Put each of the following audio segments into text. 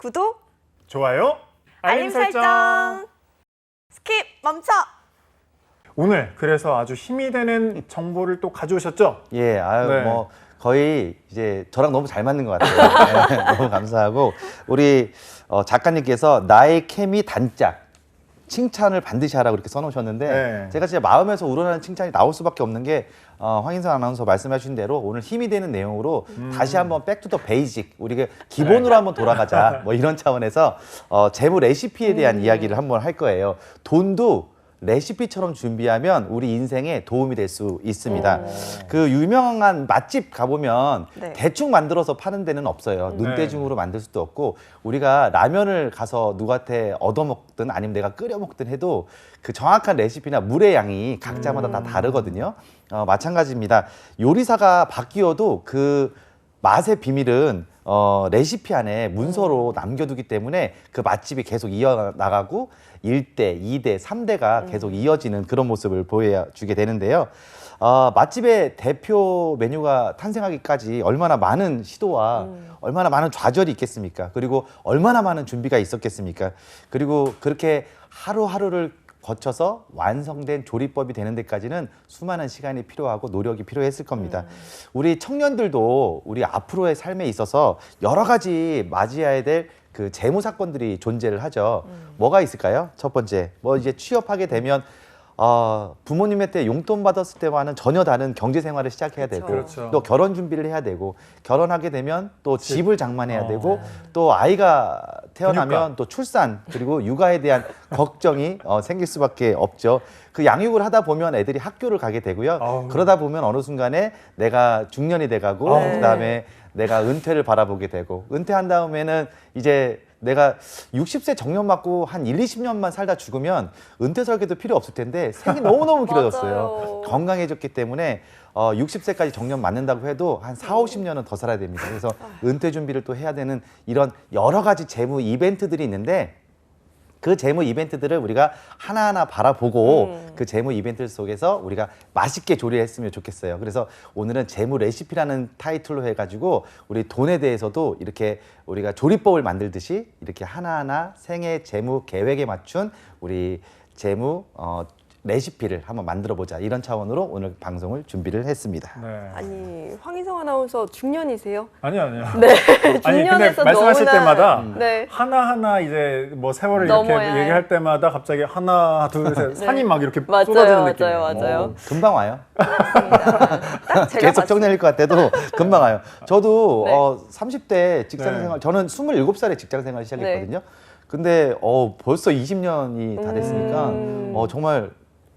구독, 좋아요, 알림 설정. 스킵 멈춰. 오늘 그래서 아주 힘이 되는 정보를 또 가져오셨죠? 예, 아유, 네. 뭐, 거의 이제 저랑 너무 잘 맞는 것 같아요. 네, 너무 감사하고. 우리 작가님께서 나의 케미 단짝. 칭찬을 반드시 하라고 이렇게 써놓으셨는데 네. 제가 진짜 마음에서 우러나는 칭찬이 나올 수밖에 없는 게 황인성 아나운서 말씀하신 대로 오늘 힘이 되는 내용으로 다시 한번 백투더 베이직 우리가 기본으로 네. 한번 돌아가자 뭐 이런 차원에서 재무 레시피에 대한 이야기를 한번 할 거예요. 돈도 레시피처럼 준비하면 우리 인생에 도움이 될 수 있습니다. 그 유명한 맛집 가보면 네. 대충 만들어서 파는 데는 없어요. 눈대중으로 만들 수도 없고 우리가 라면을 가서 누구한테 얻어먹든 아니면 내가 끓여 먹든 해도 그 정확한 레시피나 물의 양이 각자마다 다 다르거든요. 마찬가지입니다. 요리사가 바뀌어도 그 맛의 비밀은 레시피 안에 문서로 남겨두기 때문에 그 맛집이 계속 이어나가고 1대, 2대, 3대가 계속 이어지는 그런 모습을 보여주게 되는데요. 맛집의 대표 메뉴가 탄생하기까지 얼마나 많은 시도와 얼마나 많은 좌절이 있겠습니까? 그리고 얼마나 많은 준비가 있었겠습니까? 그리고 그렇게 하루하루를 거쳐서 완성된 조리법이 되는 데까지는 수많은 시간이 필요하고 노력이 필요했을 겁니다. 우리 청년들도 우리 앞으로의 삶에 있어서 여러 가지 맞이해야 될 그 재무 사건들이 존재를 하죠. 뭐가 있을까요? 첫 번째, 뭐 이제 취업하게 되면 부모님한테 용돈 받았을 때와는 전혀 다른 경제 생활을 시작해야 되고 그렇죠. 또 결혼 준비를 해야 되고 결혼하게 되면 또 집을 장만해야 되고 또 아이가 태어나면 그러니까. 또 출산 그리고 육아에 대한 걱정이 생길 수밖에 없죠. 그 양육을 하다 보면 애들이 학교를 가게 되고요. 아우. 그러다 보면 어느 순간에 내가 중년이 돼가고 그다음에 내가 은퇴를 바라보게 되고 은퇴한 다음에는 이제 내가 60세 정년 맞고 한 1, 20년만 살다 죽으면 은퇴 설계도 필요 없을 텐데 생이 너무너무 길어졌어요. 맞아요. 건강해졌기 때문에 60세까지 정년 맞는다고 해도 한 4, 50년은 더 살아야 됩니다. 그래서 은퇴 준비를 또 해야 되는 이런 여러 가지 재무 이벤트들이 있는데 그 재무 이벤트들을 우리가 하나하나 바라보고 그 재무 이벤트 속에서 우리가 맛있게 조리했으면 좋겠어요. 그래서 오늘은 재무 레시피라는 타이틀로 해가지고 우리 돈에 대해서도 이렇게 우리가 조리법을 만들듯이 이렇게 하나하나 생애 재무 계획에 맞춘 우리 재무 레시피를 한번 만들어 보자 이런 차원으로 오늘 방송을 준비를 했습니다. 네. 아니 황인성 아나운서 중년이세요? 아니요. 네. 아니 근데 중년에서 말씀하실 너무나- 때마다 네. 하나하나 이제 뭐 세월을 이렇게 넘어야 얘기할 때마다 갑자기 하나, 둘, 셋 산이 막 이렇게 맞아요, 쏟아지는 느낌이에요. 맞아요. 금방 와요. 맞습니다. 딱 제가 계속 정리할 것 같아도 금방 와요. 저도 네. 30대 직장 네. 생활, 저는 27살에 직장 생활 시작했거든요. 근데 벌써 20년이 다 됐으니까 정말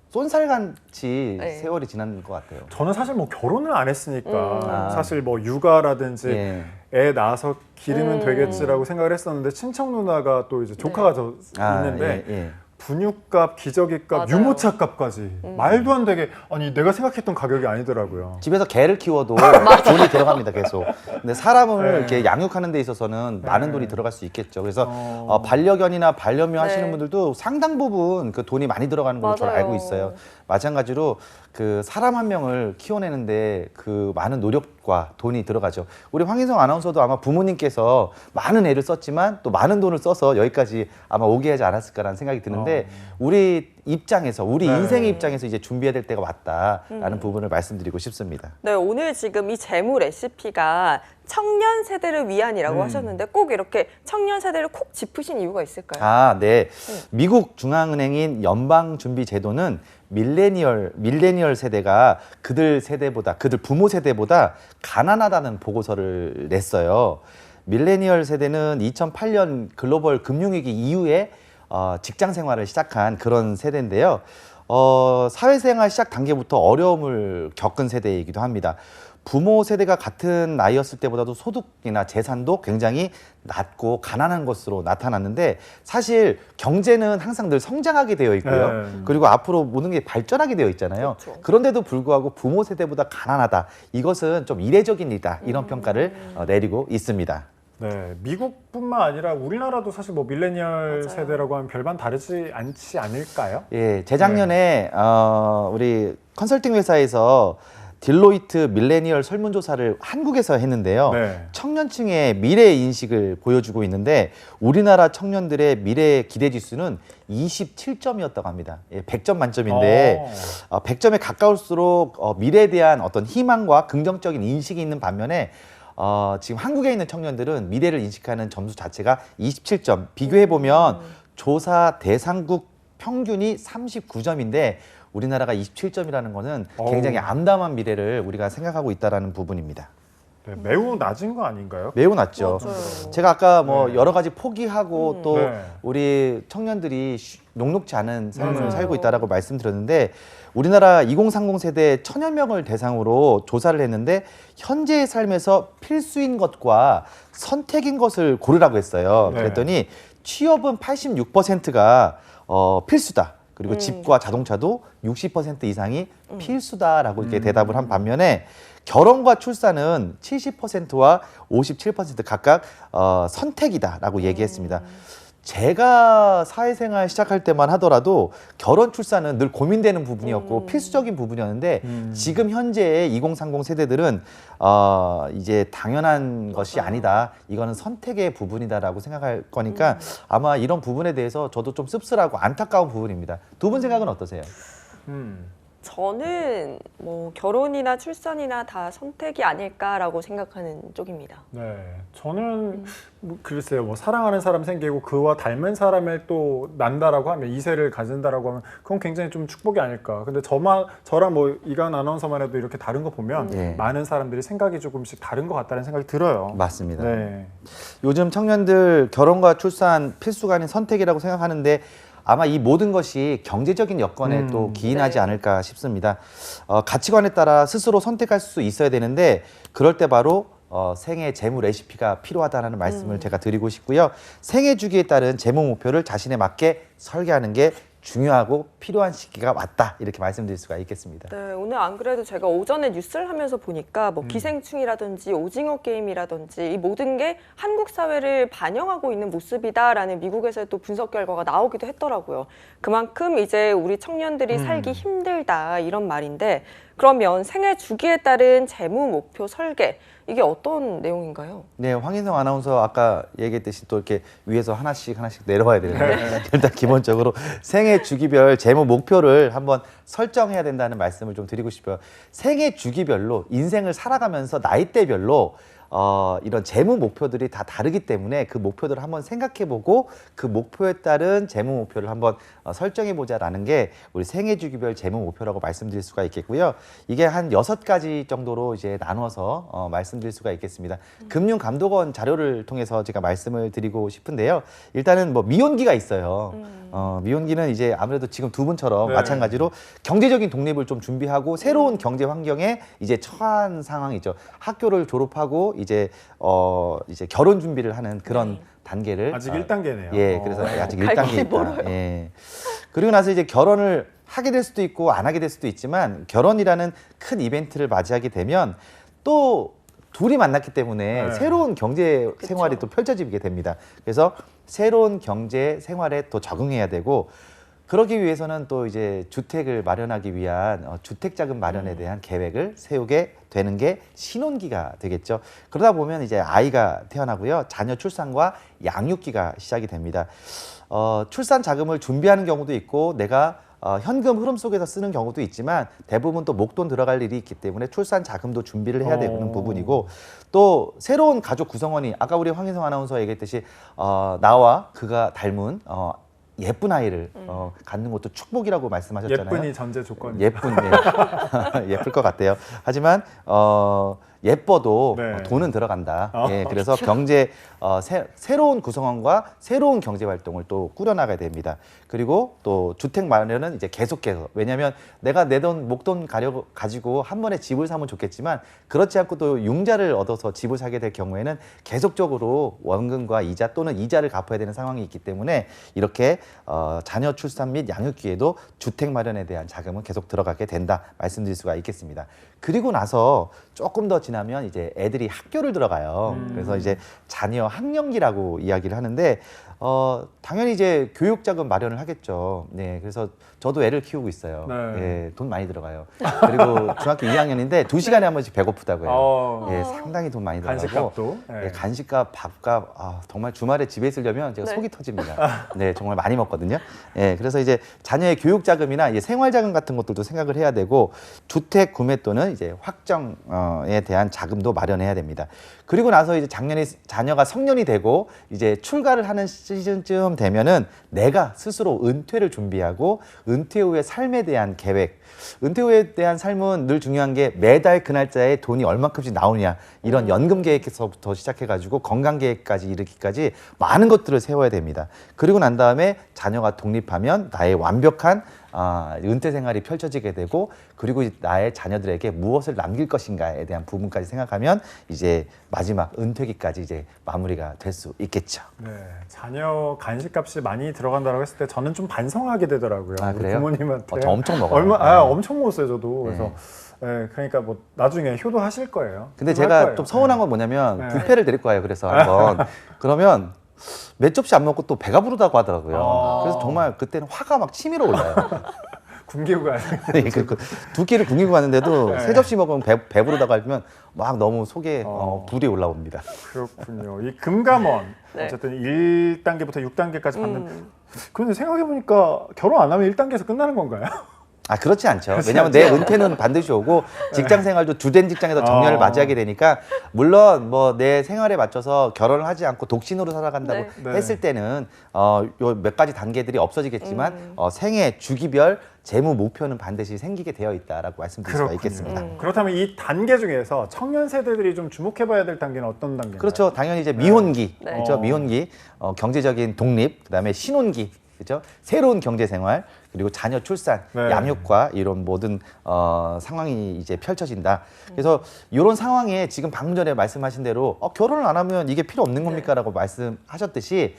쏜살같이 네. 세월이 지난 것 같아요. 저는 사실 뭐 결혼을 안 했으니까 아. 사실 뭐 육아라든지 예. 애 낳아서 기르면 되겠지라고 생각을 했었는데 친척 누나가 또 이제 조카가 더 있는데 예. 분유값, 기저귀값, 맞아요. 유모차값까지 말도 안 되게 아니 내가 생각했던 가격이 아니더라고요. 집에서 개를 키워도 돈이 들어갑니다, 계속. 근데 사람을 네. 이렇게 양육하는 데 있어서는 많은 돈이 들어갈 수 있겠죠. 그래서 반려견이나 반려묘 하시는 네. 분들도 상당 부분 그 돈이 많이 들어가는 걸로 저는 맞아요. 알고 있어요. 마찬가지로 그 사람 한 명을 키워내는데 그 많은 노력과 돈이 들어가죠. 우리 황인성 아나운서도 아마 부모님께서 많은 애를 썼지만 또 많은 돈을 써서 여기까지 아마 오게 하지 않았을까라는 생각이 드는데 우리 입장에서 우리 네. 인생의 입장에서 이제 준비해야 될 때가 왔다라는 부분을 말씀드리고 싶습니다. 네, 오늘 지금 이 재무 레시피가 청년 세대를 위한이라고 하셨는데 꼭 이렇게 청년 세대를 콕 짚으신 이유가 있을까요? 네. 미국 중앙은행인 연방준비제도는 밀레니얼 세대가 그들 부모 세대보다 가난하다는 보고서를 냈어요. 밀레니얼 세대는 2008년 글로벌 금융위기 이후에 직장 생활을 시작한 그런 세대인데요. 사회생활 시작 단계부터 어려움을 겪은 세대이기도 합니다. 부모 세대가 같은 나이였을 때보다도 소득이나 재산도 굉장히 낮고 가난한 것으로 나타났는데 사실 경제는 항상 늘 성장하게 되어 있고요. 네. 그리고 앞으로 모든 게 발전하게 되어 있잖아요. 그렇죠. 그런데도 불구하고 부모 세대보다 가난하다. 이것은 좀 이례적인 일이다. 이런 평가를 내리고 있습니다. 네, 미국뿐만 아니라 우리나라도 사실 뭐 밀레니얼 맞아요. 세대라고 하면 별반 다르지 않지 않을까요? 예, 재작년에 우리 컨설팅 회사에서 딜로이트 밀레니얼 설문조사를 한국에서 했는데요. 네. 청년층의 미래 인식을 보여주고 있는데 우리나라 청년들의 미래 기대 지수는 27점이었다고 합니다. 예, 100점 만점인데 100점에 가까울수록 미래에 대한 어떤 희망과 긍정적인 인식이 있는 반면에 지금 한국에 있는 청년들은 미래를 인식하는 점수 자체가 27점. 비교해 보면 조사 대상국 평균이 39점인데 우리나라가 27점이라는 것은 굉장히 암담한 미래를 우리가 생각하고 있다라는 부분입니다. 네, 매우 낮은 거 아닌가요? 매우 낮죠. 맞아요. 제가 아까 뭐 네. 여러 가지 포기하고 또 네. 우리 청년들이 녹록지 않은 삶을 맞아요. 살고 있다라고 말씀드렸는데 우리나라 2030 세대 1000여 명을 대상으로 조사를 했는데 현재의 삶에서 필수인 것과 선택인 것을 고르라고 했어요. 네. 그랬더니 취업은 86%가 필수다. 그리고 집과 자동차도 60% 이상이 필수다라고 이렇게 대답을 한 반면에 결혼과 출산은 70%와 57% 각각 선택이다라고 얘기했습니다. 제가 사회생활 시작할 때만 하더라도 결혼 출산은 늘 고민되는 부분이었고 필수적인 부분이었는데 지금 현재의 2030 세대들은 이제 당연한 것이 아니다. 이거는 선택의 부분이다라고 생각할 거니까 아마 이런 부분에 대해서 저도 좀 씁쓸하고 안타까운 부분입니다. 두 분 생각은 어떠세요? 저는 뭐 결혼이나 출산이나 다 선택이 아닐까라고 생각하는 쪽입니다. 네, 저는 뭐 글쎄요, 뭐 사랑하는 사람 생기고 그와 닮은 사람을 또 난다라고 하면 이세를 가진다라고 하면 그건 굉장히 좀 축복이 아닐까. 근데 저랑 뭐 이간 아나운서만 해도 이렇게 다른 거 보면 네. 많은 사람들이 생각이 조금씩 다른 것 같다는 생각이 들어요. 맞습니다. 네, 요즘 청년들 결혼과 출산 필수가 아닌 선택이라고 생각하는데 아마 이 모든 것이 경제적인 여건에 또 기인하지 네. 않을까 싶습니다. 가치관에 따라 스스로 선택할 수 있어야 되는데 그럴 때 바로 생애 재무 레시피가 필요하다는 말씀을 제가 드리고 싶고요. 생애 주기에 따른 재무 목표를 자신에 맞게 설계하는 게 중요하고 필요한 시기가 왔다 이렇게 말씀드릴 수가 있겠습니다. 네, 오늘 안 그래도 제가 오전에 뉴스를 하면서 보니까 뭐 기생충이라든지 오징어 게임이라든지 이 모든 게 한국 사회를 반영하고 있는 모습이다라는 미국에서의 또 분석 결과가 나오기도 했더라고요. 그만큼 이제 우리 청년들이 살기 힘들다 이런 말인데 그러면 생애 주기에 따른 재무 목표 설계 이게 어떤 내용인가요? 네, 황인성 아나운서 아까 얘기했듯이 또 이렇게 위에서 하나씩 내려와야 되는데 일단 기본적으로 생애 주기별 재무 목표를 한번 설정해야 된다는 말씀을 좀 드리고 싶어요. 생애 주기별로 인생을 살아가면서 나이대별로 이런 재무 목표들이 다 다르기 때문에 그 목표들을 한번 생각해보고 그 목표에 따른 재무 목표를 한번 설정해보자라는 게 우리 생애주기별 재무 목표라고 말씀드릴 수가 있겠고요. 이게 한 6가지 정도로 이제 나눠서 말씀드릴 수가 있겠습니다. 금융감독원 자료를 통해서 제가 말씀을 드리고 싶은데요. 일단은 뭐 미혼기가 있어요. 미혼기는 이제 아무래도 지금 두 분처럼 네. 마찬가지로 경제적인 독립을 좀 준비하고 새로운 경제 환경에 이제 처한 상황이죠. 학교를 졸업하고 이제 결혼 준비를 하는 그런 단계를 아직 1단계네요. 예, 그래서 아직 갈 길이 1단계니까. 멀어요. 예. 그리고 나서 이제 결혼을 하게 될 수도 있고 안 하게 될 수도 있지만 결혼이라는 큰 이벤트를 맞이하게 되면 또 둘이 만났기 때문에 네. 새로운 경제 생활이 또 펼쳐지게 됩니다. 그래서 새로운 경제 생활에 또 적응해야 되고 그러기 위해서는 또 이제 주택을 마련하기 위한 주택자금 마련에 대한 계획을 세우게 되는 게 신혼기가 되겠죠. 그러다 보면 이제 아이가 태어나고요. 자녀 출산과 양육기가 시작이 됩니다. 출산 자금을 준비하는 경우도 있고 내가 현금 흐름 속에서 쓰는 경우도 있지만 대부분 또 목돈 들어갈 일이 있기 때문에 출산 자금도 준비를 해야 되는 부분이고 또 새로운 가족 구성원이 아까 우리 황인성 아나운서 얘기했듯이 나와 그가 닮은 예쁜 아이를 갖는 것도 축복이라고 말씀하셨잖아요. 예쁜이 전제 조건이. 예쁜 예쁠 것 같아요. 하지만 예뻐도 네. 돈은 들어간다. 예, 그래서 경제 새로운 구성원과 새로운 경제 활동을 또 꾸려나가야 됩니다. 그리고 또 주택 마련은 이제 계속해서 왜냐하면 내가 내 돈 목돈 가지고 한 번에 집을 사면 좋겠지만 그렇지 않고 또 융자를 얻어서 집을 사게 될 경우에는 계속적으로 원금과 이자 또는 이자를 갚아야 되는 상황이 있기 때문에 이렇게 자녀 출산 및 양육기에도 주택 마련에 대한 자금은 계속 들어가게 된다 말씀드릴 수가 있겠습니다. 그리고 나서 조금 더 지나면 이제 애들이 학교를 들어가요. 그래서 이제 자녀 학령기라고 이야기를 하는데 당연히 이제 교육 자금 마련을 하겠죠. 네, 그래서 저도 애를 키우고 있어요. 네. 예, 돈 많이 들어가요. 그리고 중학교 2학년인데 2시간에 한 번씩 배고프다고 해요. 예, 상당히 돈 많이 들어가고 간식값도. 네. 예, 간식값, 밥값, 정말 주말에 집에 있으려면 제가 네. 속이 터집니다. 네, 정말 많이 먹거든요. 예, 그래서 이제 자녀의 교육 자금이나 이제 생활 자금 같은 것들도 생각을 해야 되고 주택 구매 또는 이제 확정에 대한 자금도 마련해야 됩니다. 그리고 나서 이제 작년에 자녀가 성년이 되고 이제 출가를 하는 시즌쯤 되면은 내가 스스로 은퇴를 준비하고 은퇴 후의 삶에 대한 계획. 은퇴 후에 대한 삶은 늘 중요한 게 매달 그 날짜에 돈이 얼마큼씩 나오냐 이런 연금 계획에서부터 시작해가지고 건강 계획까지 이르기까지 많은 것들을 세워야 됩니다. 그리고 난 다음에 자녀가 독립하면 나의 완벽한 은퇴 생활이 펼쳐지게 되고 그리고 나의 자녀들에게 무엇을 남길 것인가에 대한 부분까지 생각하면 이제 마지막 은퇴기까지 이제 마무리가 될 수 있겠죠. 네, 자녀 간식값이 많이 들어간다고 했을 때 저는 좀 반성하게 되더라고요. 아, 우리 그래요? 부모님한테 저 엄청 먹어요. 엄청 먹었어요, 저도. 그래서 그러니까 뭐 나중에 효도하실 거예요. 근데 효도할 제가 거예요. 좀 서운한 건 뭐냐면 네. 뷔페를 드릴 거예요. 그래서 한번 그러면 몇 접시 안 먹고 또 배가 부르다고 하더라고요. 그래서 정말 그때는 화가 막 치밀어 올라요. 굶기고 가야 네, 그리고 두 끼를 굶기고 갔는데도 네. 세 접시 먹으면 배부르다고 하면 막 너무 속에 불이 올라옵니다. 그렇군요. 이 금감원 네. 어쨌든 1단계부터 6단계까지 받는. 그런데 생각해 보니까 결혼 안 하면 1단계에서 끝나는 건가요? 아, 그렇지 않죠. 그렇지 왜냐하면 내 은퇴는 반드시 오고 직장 생활도 주된 직장에서 정년을 맞이하게 되니까 물론 뭐 내 생활에 맞춰서 결혼을 하지 않고 독신으로 살아간다고 네. 했을 때는 요 몇 가지 단계들이 없어지겠지만 생애 주기별 재무 목표는 반드시 생기게 되어 있다라고 말씀드릴 수가 있겠습니다. 그렇다면 이 단계 중에서 청년 세대들이 좀 주목해봐야 될 단계는 어떤 단계인가요? 그렇죠. 당연히 이제 미혼기, 네. 그렇죠. 미혼기, 경제적인 독립, 그다음에 신혼기, 그렇죠. 새로운 경제 생활, 그리고 자녀 출산, 네. 양육과 이런 모든 상황이 이제 펼쳐진다. 그래서 이런 상황에 지금 방금 전에 말씀하신 대로 결혼을 안 하면 이게 필요 없는 겁니까라고 말씀하셨듯이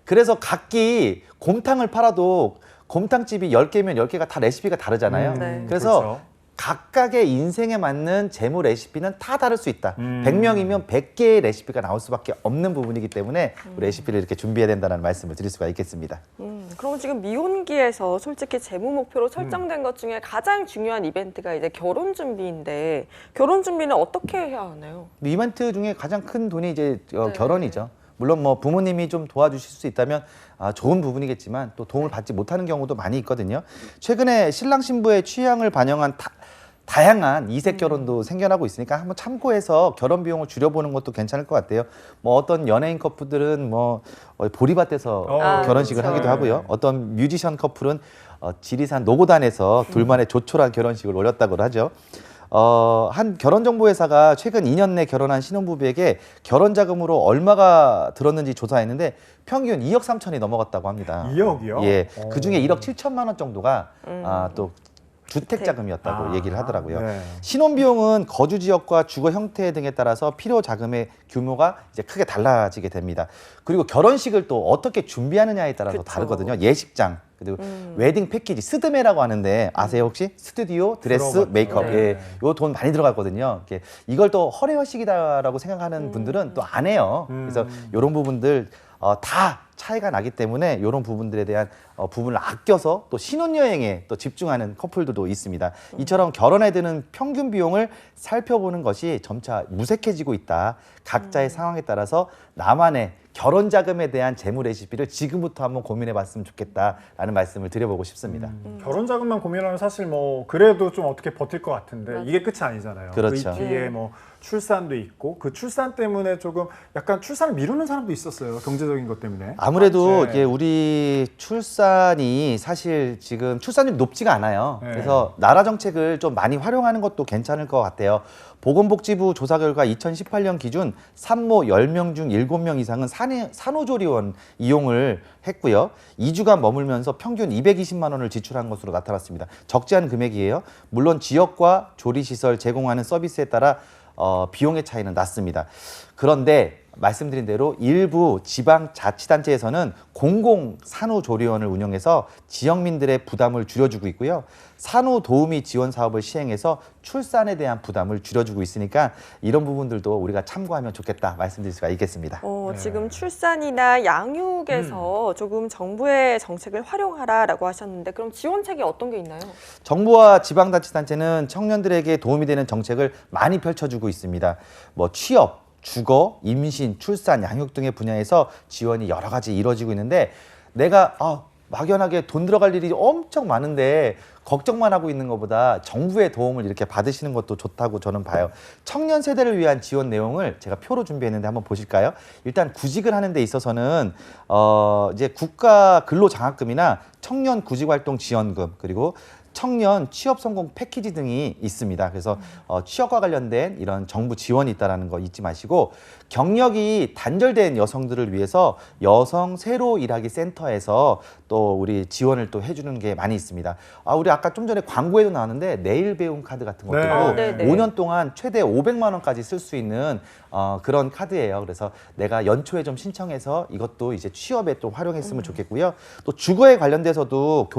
그래서 각기 곰탕을 팔아도 곰탕집이 10개면 10개가 다 레시피가 다르잖아요. 네. 그래서 그렇죠. 각각의 인생에 맞는 재무 레시피는 다 다를 수 있다. 100명이면 100개의 레시피가 나올 수밖에 없는 부분이기 때문에 레시피를 이렇게 준비해야 된다는 말씀을 드릴 수가 있겠습니다. 그럼 지금 미혼기에서 솔직히 재무 목표로 설정된 것 중에 가장 중요한 이벤트가 이제 결혼 준비인데 결혼 준비는 어떻게 해야 하나요? 이벤트 중에 가장 큰 돈이 이제 네. 결혼이죠. 물론 뭐 부모님이 좀 도와주실 수 있다면 좋은 부분이겠지만 또 도움을 받지 못하는 경우도 많이 있거든요. 최근에 신랑 신부의 취향을 반영한 다양한 이색 결혼도 생겨나고 있으니까 한번 참고해서 결혼 비용을 줄여보는 것도 괜찮을 것 같아요. 뭐 어떤 연예인 커플들은 뭐 보리밭에서 결혼식을 그렇죠. 하기도 하고요. 어떤 뮤지션 커플은 지리산 노고단에서 둘만의 조촐한 결혼식을 올렸다고 하죠. 한 결혼정보회사가 최근 2년 내 결혼한 신혼부부에게 결혼 자금으로 얼마가 들었는지 조사했는데 평균 2억 3천이 넘어갔다고 합니다. 2억이요? 예, 그 중에 1억 7천만 원 정도가 또 주택 자금이었다고 얘기를 하더라고요. 네. 신혼 비용은 거주 지역과 주거 형태 등에 따라서 필요 자금의 규모가 이제 크게 달라지게 됩니다. 그리고 결혼식을 또 어떻게 준비하느냐에 따라서 그쵸. 다르거든요. 예식장 그리고 웨딩 패키지 스드메라고 하는데 아세요 혹시? 스튜디오, 드레스, 들어봤죠. 메이크업. 네. 예, 요 돈 많이 들어갔거든요. 이걸 또 허례허식이다라고 생각하는 분들은 또 안 해요. 그래서 이런 부분들 다 차이가 나기 때문에 이런 부분들에 대한 부분을 아껴서 또 신혼여행에 또 집중하는 커플들도 있습니다. 이처럼 결혼에 드는 평균 비용을 살펴보는 것이 점차 무색해지고 있다. 각자의 상황에 따라서 나만의 결혼 자금에 대한 재무 레시피를 지금부터 한번 고민해 봤으면 좋겠다라는 말씀을 드려보고 싶습니다. 결혼 자금만 고민하면 사실 뭐 그래도 좀 어떻게 버틸 것 같은데 이게 끝이 아니잖아요. 그렇죠. 그 뒤에 뭐 출산도 있고 그 출산 때문에 조금 약간 출산을 미루는 사람도 있었어요. 경제적인 것 때문에. 아무래도 네. 이게 우리 출산이 사실 지금 출산율이 높지가 않아요. 네. 그래서 나라 정책을 좀 많이 활용하는 것도 괜찮을 것 같아요. 보건복지부 조사 결과 2018년 기준 산모 10명 중 7명 이상은 산후조리원 이용을 했고요. 2주간 머물면서 평균 220만 원을 지출한 것으로 나타났습니다. 적지 않은 금액이에요. 물론 지역과 조리시설 제공하는 서비스에 따라 비용의 차이는 났습니다. 그런데 말씀드린 대로 일부 지방자치단체에서는 공공산후조리원을 운영해서 지역민들의 부담을 줄여주고 있고요. 산후도우미 지원 사업을 시행해서 출산에 대한 부담을 줄여주고 있으니까 이런 부분들도 우리가 참고하면 좋겠다 말씀드릴 수가 있겠습니다. 지금 출산이나 양육에서 조금 정부의 정책을 활용하라라고 하셨는데 그럼 지원책이 어떤 게 있나요? 정부와 지방자치단체는 청년들에게 도움이 되는 정책을 많이 펼쳐주고 있습니다. 뭐 취업, 주거, 임신, 출산, 양육 등의 분야에서 지원이 여러 가지 이루어지고 있는데 내가 막연하게 돈 들어갈 일이 엄청 많은데 걱정만 하고 있는 것보다 정부의 도움을 이렇게 받으시는 것도 좋다고 저는 봐요. 청년 세대를 위한 지원 내용을 제가 표로 준비했는데 한번 보실까요? 일단 구직을 하는 데 있어서는 이제 국가 근로장학금이나 청년 구직활동 지원금 그리고 청년 취업 성공 패키지 등이 있습니다. 그래서 취업과 관련된 이런 정부 지원이 있다는 거 잊지 마시고 경력이 단절된 여성들을 위해서 여성 새로 일하기 센터에서 또 우리 지원을 또 해주는 게 많이 있습니다. 우리 아까 좀 전에 광고에도 나왔는데 내일 배움 카드 같은 것들도 네. 5년 동안 최대 500만 원까지 쓸 수 있는 그런 카드예요. 그래서 내가 연초에 좀 신청해서 이것도 이제 취업에 또 활용했으면 좋겠고요. 또 주거에 관련돼서도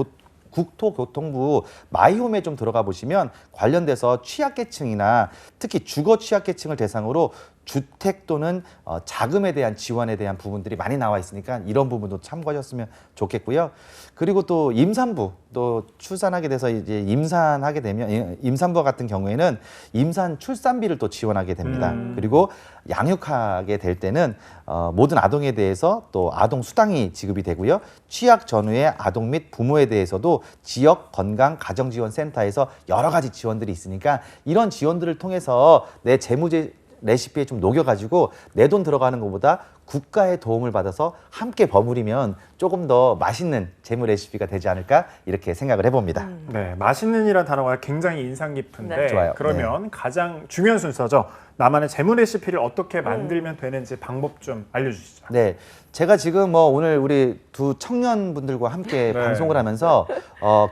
국토교통부 마이홈에 좀 들어가 보시면 관련돼서 취약계층이나 특히 주거 취약계층을 대상으로 주택 또는 자금에 대한 지원에 대한 부분들이 많이 나와 있으니까 이런 부분도 참고하셨으면 좋겠고요. 그리고 또 임산부 또 출산하게 돼서 이제 임산하게 되면 임산부 같은 경우에는 임산 출산비를 또 지원하게 됩니다. 그리고 양육하게 될 때는 모든 아동에 대해서 또 아동 수당이 지급이 되고요. 취약 전후의 아동 및 부모에 대해서도 지역 건강 가정지원센터에서 여러 가지 지원들이 있으니까 이런 지원들을 통해서 내 재무제 레시피에 좀 녹여가지고 내 돈 들어가는 것보다 국가의 도움을 받아서 함께 버무리면 조금 더 맛있는 재무 레시피가 되지 않을까 이렇게 생각을 해봅니다. 네, 맛있는이란 단어가 굉장히 인상 깊은데 네. 좋아요. 그러면 가장 중요한 순서죠. 나만의 재무 레시피를 어떻게 만들면 되는지 방법 좀 알려주시죠. 네, 제가 지금 뭐 오늘 우리 두 청년분들과 함께 네. 방송을 하면서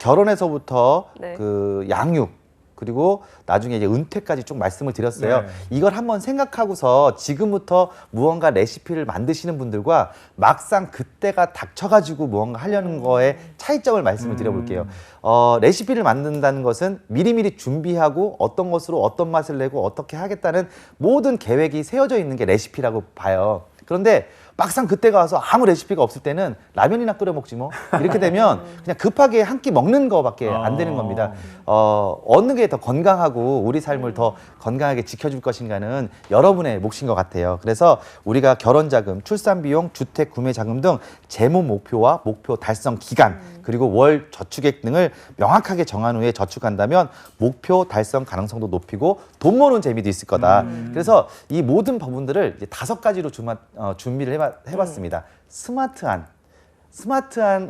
결혼에서부터 네. 그 양육 그리고 나중에 이제 은퇴까지 쭉 말씀을 드렸어요. 네. 이걸 한번 생각하고서 지금부터 무언가 레시피를 만드시는 분들과 막상 그때가 닥쳐가지고 무언가 하려는 거에 차이점을 말씀을 드려볼게요. 레시피를 만든다는 것은 미리미리 준비하고 어떤 것으로 어떤 맛을 내고 어떻게 하겠다는 모든 계획이 세워져 있는 게 레시피라고 봐요. 그런데 막상 그때가 와서 아무 레시피가 없을 때는 라면이나 끓여 먹지 뭐 이렇게 되면 그냥 급하게 한 끼 먹는 거밖에 안 되는 겁니다. 어느 게 더 건강하고 우리 삶을 더 건강하게 지켜줄 것인가는 여러분의 몫인 것 같아요. 그래서 우리가 결혼자금, 출산비용, 주택 구매자금 등 재무 목표와 목표 달성 기간 그리고 월 저축액 등을 명확하게 정한 후에 저축한다면 목표 달성 가능성도 높이고 돈 모으는 재미도 있을 거다. 그래서 이 모든 부분들을 이제 5가지로 준비를 해봤습니다. 스마트한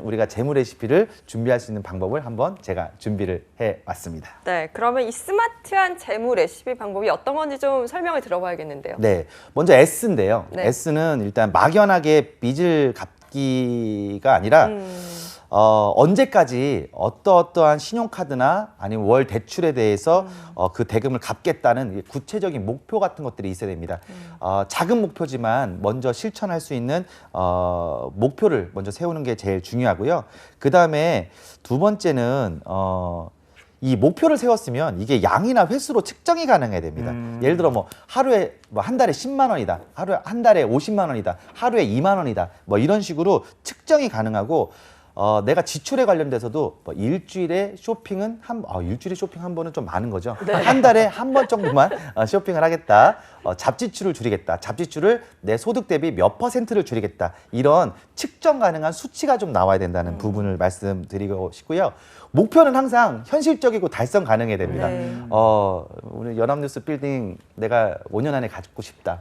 우리가 재무 레시피를 준비할 수 있는 방법을 한번 제가 준비를 해왔습니다. 네, 그러면 이 스마트한 재무 레시피 방법이 어떤 건지 좀 설명을 들어봐야겠는데요. 네, 먼저 S인데요. 네. S는 일단 막연하게 빚을 갚기가 아니라 언제까지 어떠한 신용카드나 아니면 월 대출에 대해서 그 대금을 갚겠다는 구체적인 목표 같은 것들이 있어야 됩니다. 작은 목표지만 먼저 실천할 수 있는 목표를 먼저 세우는 게 제일 중요하고요. 그 다음에 두 번째는 이 목표를 세웠으면 이게 양이나 횟수로 측정이 가능해야 됩니다. 예를 들어 뭐 하루에 뭐 한 달에 10만 원이다. 한 달에 50만 원이다. 하루에 2만 원이다. 뭐 이런 식으로 측정이 가능하고 내가 지출에 관련돼서도 뭐 일주일에 쇼핑은 일주일에 쇼핑 한 번은 좀 많은 거죠. 네. 한 달에 한 번 정도만 쇼핑을 하겠다. 잡지출을 줄이겠다. 잡지출을 내 소득 대비 몇 %를 줄이겠다. 이런 측정 가능한 수치가 좀 나와야 된다는 부분을 말씀드리고 싶고요. 목표는 항상 현실적이고 달성 가능해야 됩니다. 네. 우리 연합뉴스 빌딩 내가 5년 안에 갖고 싶다.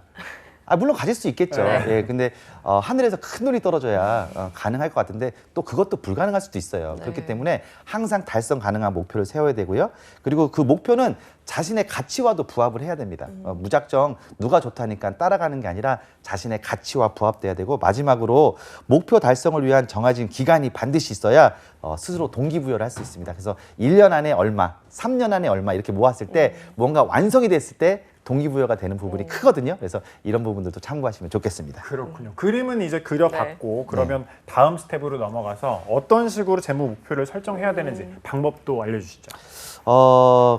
물론 가질 수 있겠죠. 네. 예, 근데 하늘에서 큰 돈이 떨어져야 가능할 것 같은데 또 그것도 불가능할 수도 있어요. 네. 그렇기 때문에 항상 달성 가능한 목표를 세워야 되고요. 그리고 그 목표는 자신의 가치와도 부합을 해야 됩니다. 무작정 누가 좋다니까 따라가는 게 아니라 자신의 가치와 부합돼야 되고 마지막으로 목표 달성을 위한 정해진 기간이 반드시 있어야 스스로 동기부여를 할 수 있습니다. 그래서 1년 안에 얼마, 3년 안에 얼마 이렇게 모았을 때 뭔가 완성이 됐을 때 동기부여가 되는 부분이 크거든요. 그래서 이런 부분들도 참고하시면 좋겠습니다. 그렇군요. 그림은 이제 그려봤고 그러면 다음 스텝으로 넘어가서 어떤 식으로 재무 목표를 설정해야 되는지 방법도 알려주시죠.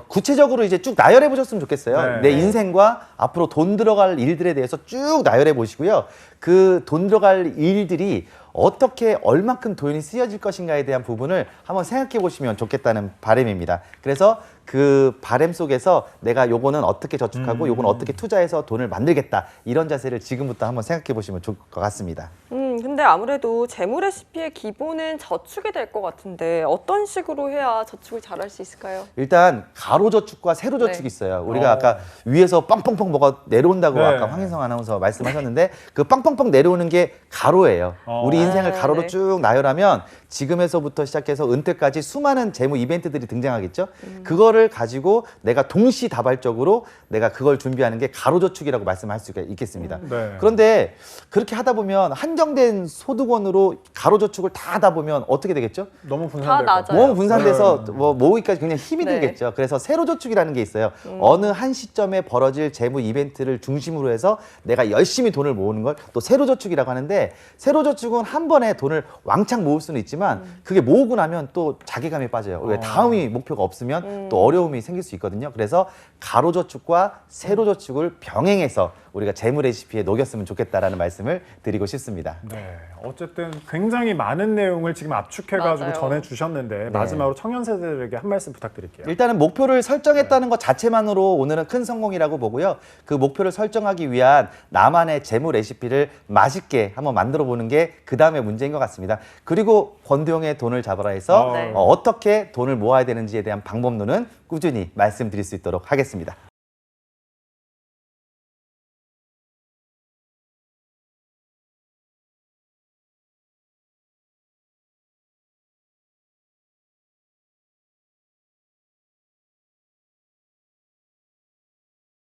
구체적으로 이제 쭉 나열해 보셨으면 좋겠어요. 네. 내 인생과 앞으로 돈 들어갈 일들에 대해서 쭉 나열해 보시고요. 그 돈 들어갈 일들이 어떻게 얼만큼 돈이 쓰여질 것인가에 대한 부분을 한번 생각해 보시면 좋겠다는 바람입니다. 그래서 그 바람 속에서 내가 요거는 어떻게 저축하고 요거는 어떻게 투자해서 돈을 만들겠다. 이런 자세를 지금부터 한번 생각해 보시면 좋을 것 같습니다. 근데 아무래도 재무 레시피의 기본은 저축이 될 것 같은데 어떤 식으로 해야 저축을 잘할 수 있을까요? 일단 가로 저축과 세로 저축이 네. 있어요. 우리가 아까 위에서 빵빵빵 뭐가 내려온다고 네. 아까 황인성 아나운서 말씀하셨는데 그 빵빵빵 내려오는 게 가로예요. 우리 인생을 가로로 네. 쭉 나열하면 지금에서부터 시작해서 은퇴까지 수많은 재무 이벤트들이 등장하겠죠. 그거를 가지고 내가 동시다발적으로 내가 그걸 준비하는 게 가로 저축이라고 말씀할 수가 있겠습니다. 네. 그런데 그렇게 하다 보면 한정된 소득원으로 가로 저축을 다 하다 보면 어떻게 되겠죠? 너무 분산될 다 것 같아요. 낮아요. 너무 분산돼서 뭐 모으기까지 굉장히 힘이 네. 들겠죠. 그래서 세로 저축이라는 게 있어요. 어느 한 시점에 벌어질 재무 이벤트를 중심으로 해서 내가 열심히 돈을 모으는 걸 또 세로 저축이라고 하는데 세로 저축은 한 번에 돈을 왕창 모을 수는 있지만 그게 모으고 나면 또 자괴감에 빠져요. 왜 다음이 목표가 없으면 또 어려움이 생길 수 있거든요. 그래서 가로 저축과 세로 저축을 병행해서 우리가 재무 레시피에 녹였으면 좋겠다라는 말씀을 드리고 싶습니다. 네, 어쨌든 굉장히 많은 내용을 지금 압축해가지고 맞아요. 전해주셨는데 마지막으로 청년 세대들에게 한 말씀 부탁드릴게요. 일단은 목표를 설정했다는 것 자체만으로 오늘은 큰 성공이라고 보고요. 그 목표를 설정하기 위한 나만의 재무 레시피를 맛있게 한번 만들어 보는 게 그 다음의 문제인 것 같습니다. 그리고 권도영의 돈을 잡아라 해서 네. 어떻게 돈을 모아야 되는지에 대한 방법론은 꾸준히 말씀드릴 수 있도록 하겠습니다.